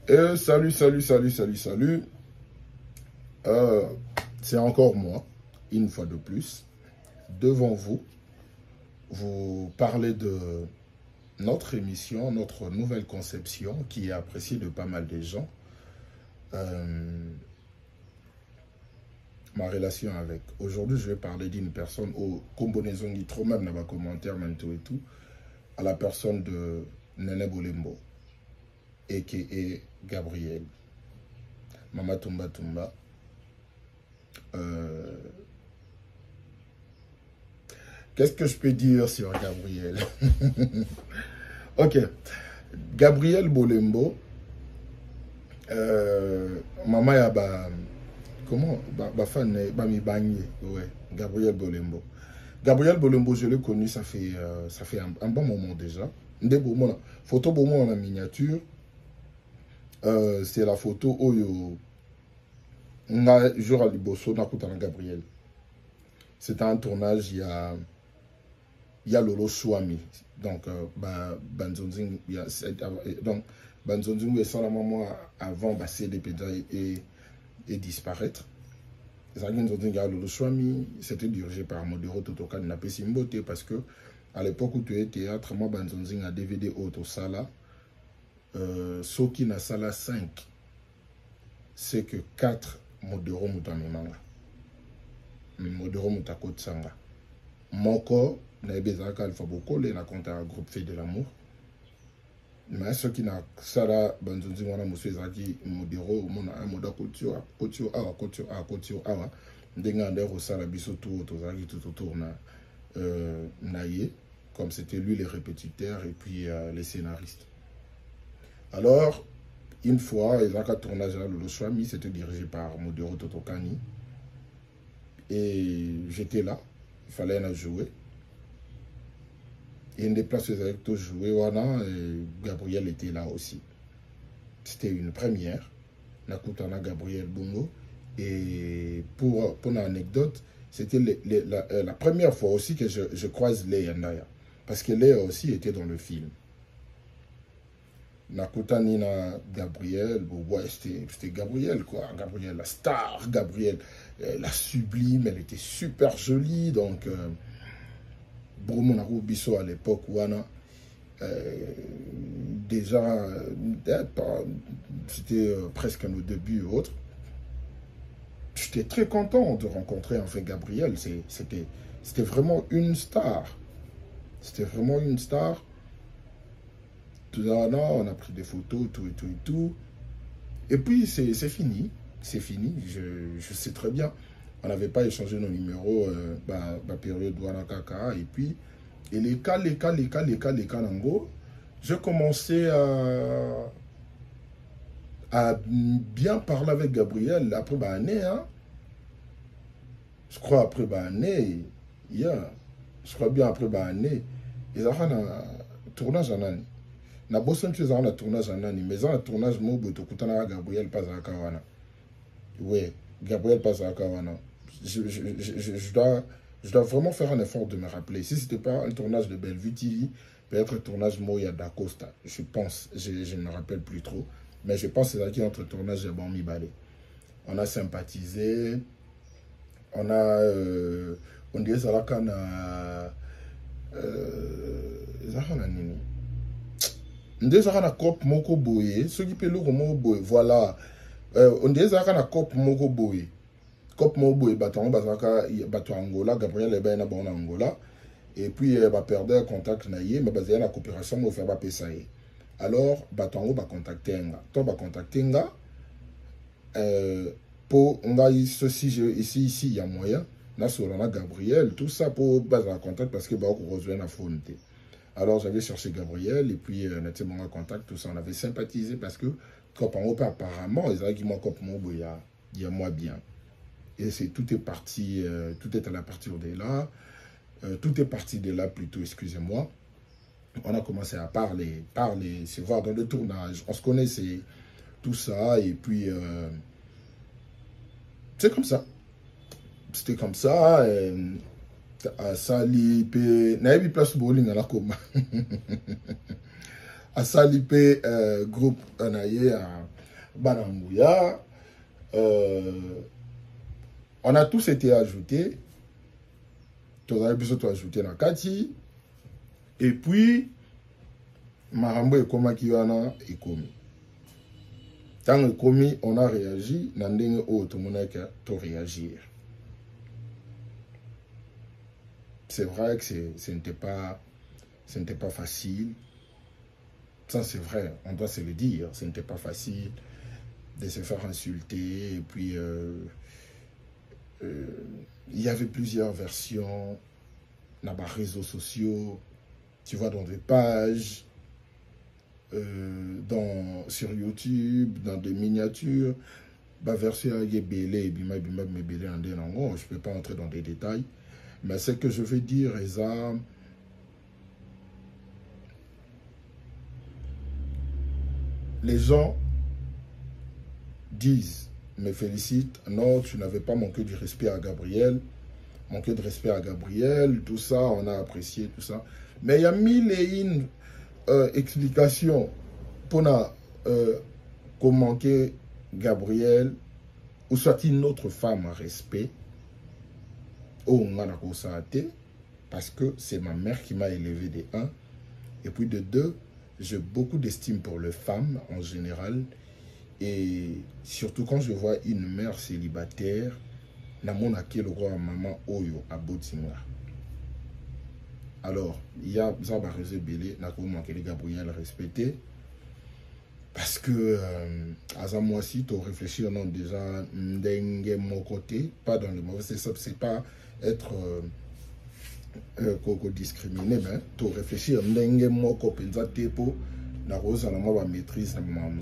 Et salut. C'est encore moi, une fois de plus, devant vous, vous parler de notre émission, notre nouvelle conception qui est appréciée de pas mal de gens. Ma relation avec. Aujourd'hui, je vais parler d'une personne au combinaison qui trop même dans les commentaires et tout, à la personne de Nene Bolembo, a.k.a. Gabriel. Mama Tumba Tumba. Qu'est-ce que je peux dire sur Gabriel? Ok. Gabriel Bolembo. Maman ya ba... Comment? Fan mi bagné. Ouais. Gabriel Bolembo. Gabriel Bolembo, je l'ai connu, ça fait un bon moment déjà. Photo bon en miniature. C'est la photo Oyo. Jour à Liboso, Gabriel. C'était un tournage, il y a Lolo Chouami. Donc, Banzonzing, donc, Banzonzing est sans la maman avant CDP et disparaître. Lolo Chouami, c'était dirigé par Modero Totokan Napé Simbote parce que à l'époque où tu es théâtre, moi, Banzonzing a DVD Auto Sala, Soki na Sala 5, c'est que 4 Modero Mutamimanga. Modero Mutakotsanga. Moko, na ebezaka Alpha Bokole, na compte un groupe fait de l'amour. Mais ceux qui n'a Sala Banzonzi wana monsieur Zaki Modero, mona un moda kotio awa. Ndenga ndero Sala biso tout Zaki tout autour na ye, comme c'était lui les répétiteurs et puis les scénaristes. Alors, une fois, ils ont un tournage à Lolo Chouami, c'était dirigé par Modero Totokani. Et j'étais là, il fallait en jouer. Et une des places où ils jouer, et Gabriel était là aussi. C'était une première. Nakutana Gabriel Bongo. Et pour une anecdote, c'était la première fois aussi que je croise Léa Ndaya. Parce que Léa aussi était dans le film. Nakutani na Gabriel, c'était Gabriel quoi. Gabriel la star, Gabriel la sublime, elle était super jolie. Donc, Bromo Bisso à l'époque, déjà, c'était presque nos débuts et autres. J'étais très content de rencontrer enfin Gabriel. C'était vraiment une star. C'était vraiment une star. On a pris des photos, tout. Et puis, c'est fini. C'est fini. Je sais très bien. On n'avait pas échangé nos numéros, période Douana Kaka. Et puis, et les cas, Nango, je commençais à bien parler avec Gabriel après année. Hein. Je crois après année. Je crois bien après année. Ils ont un tournage en année. Na boson tu as un tournage en année, mais un tournage mobo to kutana Gabriel Pazakawana. Oui, Gabriel Pazakawana. Je dois vraiment faire un effort de me rappeler. Si ce n'était pas un tournage de Bellevue TV, peut-être un tournage Moya d'Acosta. Je pense, je ne me rappelle plus trop. Mais je pense que c'est là entre tournage de Bami Balé. On a sympathisé. On a. On dirait ça là qu'on a. Déjà na cop moko boye, ceux qui pelo comme boye, voilà. On déjà na cop moko boye. Cop moko boye baton bazaka bato Angola, Gabriel eba na bon Angola. Et puis va perdre contact na yé, mais basé na coopération mo faire ba pesaye. Alors baton ba contacter nga. To ba contacter nga pour nga ici il y a moyen na solana Gabriel, tout ça pour baser en contact parce que ba ko rejoindre na phone. Alors j'avais cherché Gabriel et puis on était bon en contact, tout ça. On avait sympathisé parce que quand on apparemment, ils avaient dit moi comme moi il y a moi bien. Et tout est parti, tout est à la partir de là. Tout est parti de là plutôt, excusez-moi. On a commencé à parler, se voir dans le tournage. On se connaissait, tout ça. Et puis, c'est comme ça. C'était comme ça. À Salipé, Naïbi place bowling à la coma. À Salipé, groupe Anaye, Banangouya. On a tous été ajoutés. Tous les épisodes ajoutés dans Kati. Et puis, Marambo et Koma Kiwana et Komi. Tant que Komi, on a réagi. Nandeng o tout le monde a réagir. C'est vrai que ce n'était pas facile. Ça, c'est vrai, on doit se le dire. Ce n'était pas facile de se faire insulter. Et puis, il y avait plusieurs versions dans les réseaux sociaux. Tu vois, dans des pages, sur YouTube, dans des miniatures. La version est belée, je ne peux pas entrer dans des détails. Mais ce que je veux dire est ça. Les gens disent, me félicitent, non, tu n'avais pas manqué du respect à Gabriel, tout ça, on a apprécié tout ça. Mais il y a mille et une explications pour manquer Gabriel, ou soit une autre femme à respect, parce que c'est ma mère qui m'a élevé de 1, et puis de 2, j'ai beaucoup d'estime pour les femmes en général. Et surtout quand je vois une mère célibataire, maman oyo à Botinga. Alors, il y a ça réseau belé, Gabriel respecté. Parce que, à moi aussi, tu réfléchis au nom déjà de mon côté, pas dans le mauvais sens, c'est pas être discriminé, mais tu réfléchis au nom de mon côté, na rose na moi maîtrise na maman.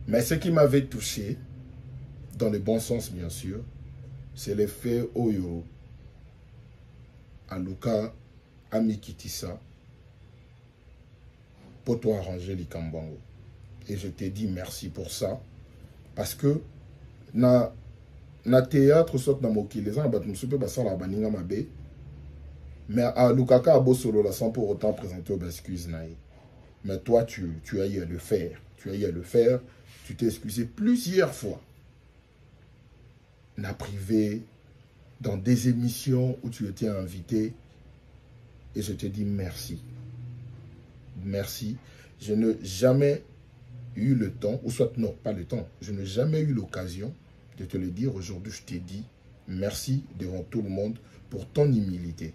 Mais ce qui m'avait touché, dans le bon sens bien sûr, c'est le fait oyo Aluka Ami Kitissa pour toi arranger les Kambango. Et je te dis merci pour ça. Parce que na théâtre soit na moki les gens batmusupe basa la baninga mabe. Mais à Lukaka abo solo la sans pour autant présenter aux excuses naï. Mais toi tu as eu à le faire. Tu t'es excusé plusieurs fois. Na privé, dans des émissions où tu étais invité. Et je te dis merci. Merci. Je n'ai jamais eu le temps, ou soit non, pas le temps, je n'ai jamais eu l'occasion de te le dire. Aujourd'hui, je t'ai dit merci devant tout le monde pour ton humilité.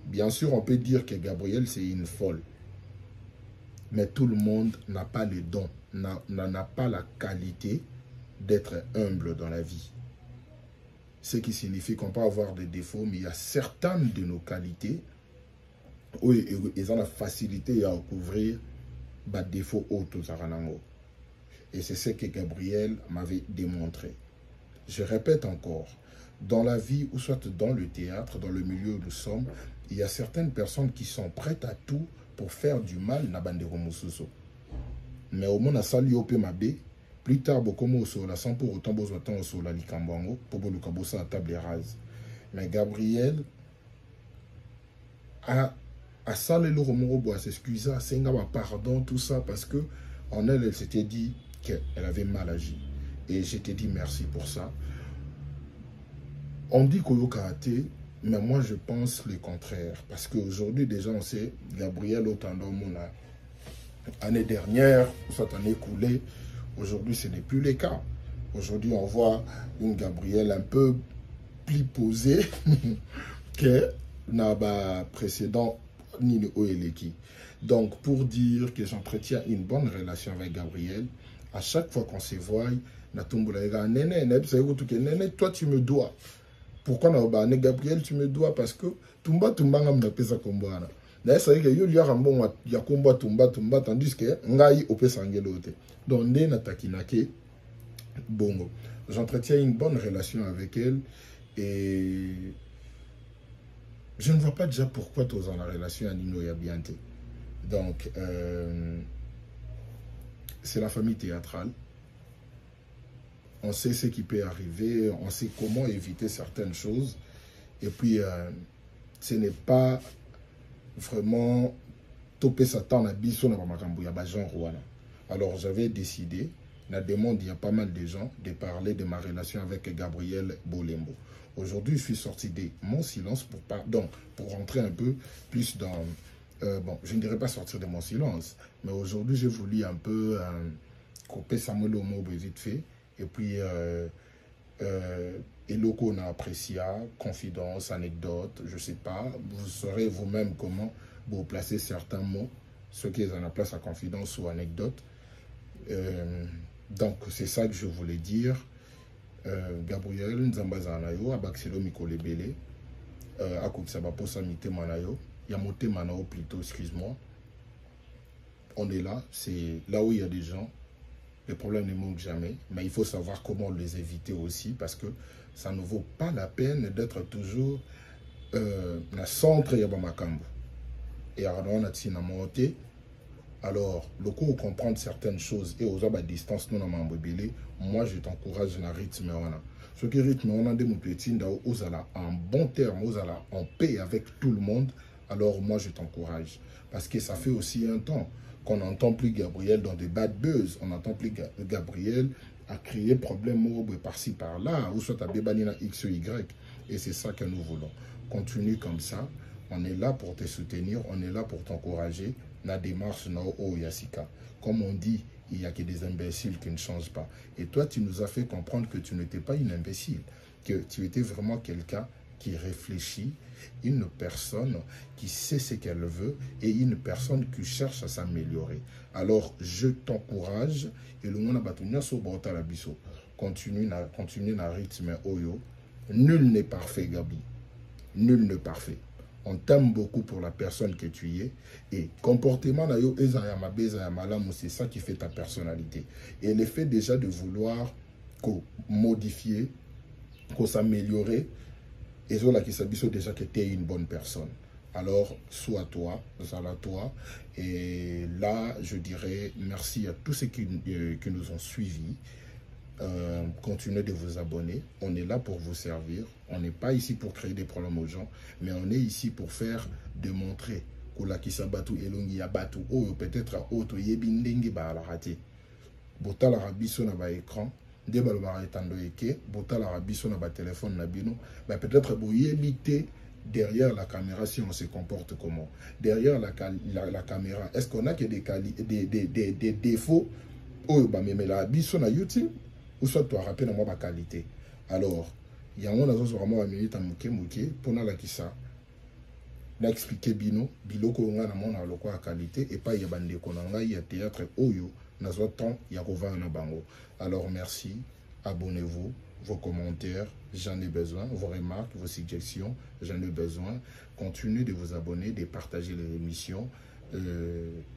Bien sûr, on peut dire que Gabriel, c'est une folle. Mais tout le monde n'a pas le don, n'a pas la qualité d'être humble dans la vie. Ce qui signifie qu'on peut avoir des défauts, mais il y a certaines de nos qualités où ils ont la facilité à couvrir les défauts autres. Et c'est ce que Gabriel m'avait démontré. Je répète encore, dans la vie, ou soit dans le théâtre, dans le milieu où nous sommes, il y a certaines personnes qui sont prêtes à tout pour faire du mal na bandeko mosusu. Mais au moins, ça lui a mabe. Plus tard, beaucoup de sans pour autant besoin de sur la likambango pour le à table rase. Mais Gabriel a salé le remords, à s'excuser, à s'engager pardon, tout ça, parce que en elle s'était dit qu'elle avait mal agi. Et je t'ai dit merci pour ça. On dit qu'il y a karaté, mais moi je pense le contraire. Parce qu'aujourd'hui, déjà, on sait, Gabriel, autant d'hommes, année dernière, soit année écoulée, aujourd'hui, ce n'est plus le cas. Aujourd'hui, on voit une Gabrielle un peu plus posée que le précédent Nini Oeleki. Donc, pour dire que j'entretiens une bonne relation avec Gabriel, à chaque fois qu'on se voit, Néné, toi, tu me dois. Pourquoi Gabriel, tu me dois? Parce que Tumba ngam na pesa kombana. Na ça que yo lui a rambon ya komba Tumba tandis que ngai opesa ngelote. Donc ndé na takinake bongo. J'entretiens une bonne relation avec elle et je ne vois pas déjà pourquoi tu es en la relation à Nino Yabiante. Donc c'est la famille théâtrale. On sait ce qui peut arriver, on sait comment éviter certaines choses. Et puis, ce n'est pas vraiment topé Satan à biso na makambo ya ba genre wana. Alors, j'avais décidé la demande, il y a pas mal de gens de parler de ma relation avec Gabriel Bolembo. Aujourd'hui, je suis sorti de mon silence pour rentrer un peu plus dans... bon, je ne dirais pas sortir de mon silence, mais aujourd'hui, j'ai voulu un peu couper Samuel Omo vite fait. Et puis, Eloko on a apprécié, confidence, anecdote, je ne sais pas. Vous saurez vous-même comment vous placer certains mots, ceux qui ont la place à confidence ou anecdote. Donc, c'est ça que je voulais dire. Gabriel Nzambazanayo, Abaxelo Mikolebele, Akokisaba Samite Manayo, Yamote Manao plutôt, excuse-moi. On est là, c'est là où il y a des gens, les problèmes ne manquent jamais, mais il faut savoir comment les éviter aussi, parce que ça ne vaut pas la peine d'être toujours na centre Yabamakambo. Et alors, on a Tsinamote. Alors, le coup, comprendre certaines choses et aux à distance, nous, moi, je t'encourage dans le rythme. Ce qui rythme, on a des moupétines, aux en bon terme, aux en paix avec tout le monde. Alors, moi, je t'encourage. Parce que ça fait aussi un temps qu'on n'entend plus Gabriel dans des bad buzz. On n'entend plus Gabriel à créer problème par-ci, par-là, ou soit à Bébanina X ou Y. Et c'est ça que nous voulons. Continue comme ça. On est là pour te soutenir, on est là pour t'encourager. La démarche Yasika. Comme on dit, il n'y a que des imbéciles qui ne changent pas. Et toi, tu nous as fait comprendre que tu n'étais pas une imbécile, que tu étais vraiment quelqu'un qui réfléchit, une personne qui sait ce qu'elle veut et une personne qui cherche à s'améliorer. Alors, je t'encourage et le monde a continue na rythme Oyo. Nul n'est parfait, Gabi. Nul n'est parfait. On t'aime beaucoup pour la personne que tu es. Et comportement, c'est ça qui fait ta personnalité. Et le fait déjà de vouloir modifier, s'améliorer, et ça qui s'habille déjà que tu es une bonne personne. Alors, sois toi, toi. Et là, je dirais merci à tous ceux qui nous ont suivis. Continuez de vous abonner. On est là pour vous servir. On n'est pas ici pour créer des problèmes aux gens, mais on est ici pour faire démontrer que la kisabatu elongi ya batu ou peut-être à autre yebindenge ba la raté. Bota la rabiso na ba écran, de ba ba etando eke, bota la rabiso na ba téléphone na bino, bah peut-être bo yebité derrière la caméra si on se comporte comment. Derrière la caméra, est-ce qu'on a que des défauts ou bah mais la rabiso na YouTube ou soit tu as rappelé moi ma qualité. Alors, il y a un vraiment à minute à mouké pour la kisa. N'expliquer bino, biloko nga na mona loko à qualité et pas yabande konanga ya théâtre oyo na zo temps ya kova na bango. Alors merci, abonnez-vous, vos commentaires, j'en ai besoin, vos remarques, vos suggestions, j'en ai besoin. Continuez de vous abonner, de partager les émissions.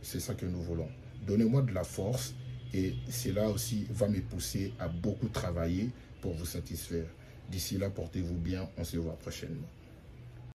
C'est ça que nous voulons. Donnez-moi de la force. Et cela aussi va me pousser à beaucoup travailler pour vous satisfaire. D'ici là, portez-vous bien. On se voit prochainement.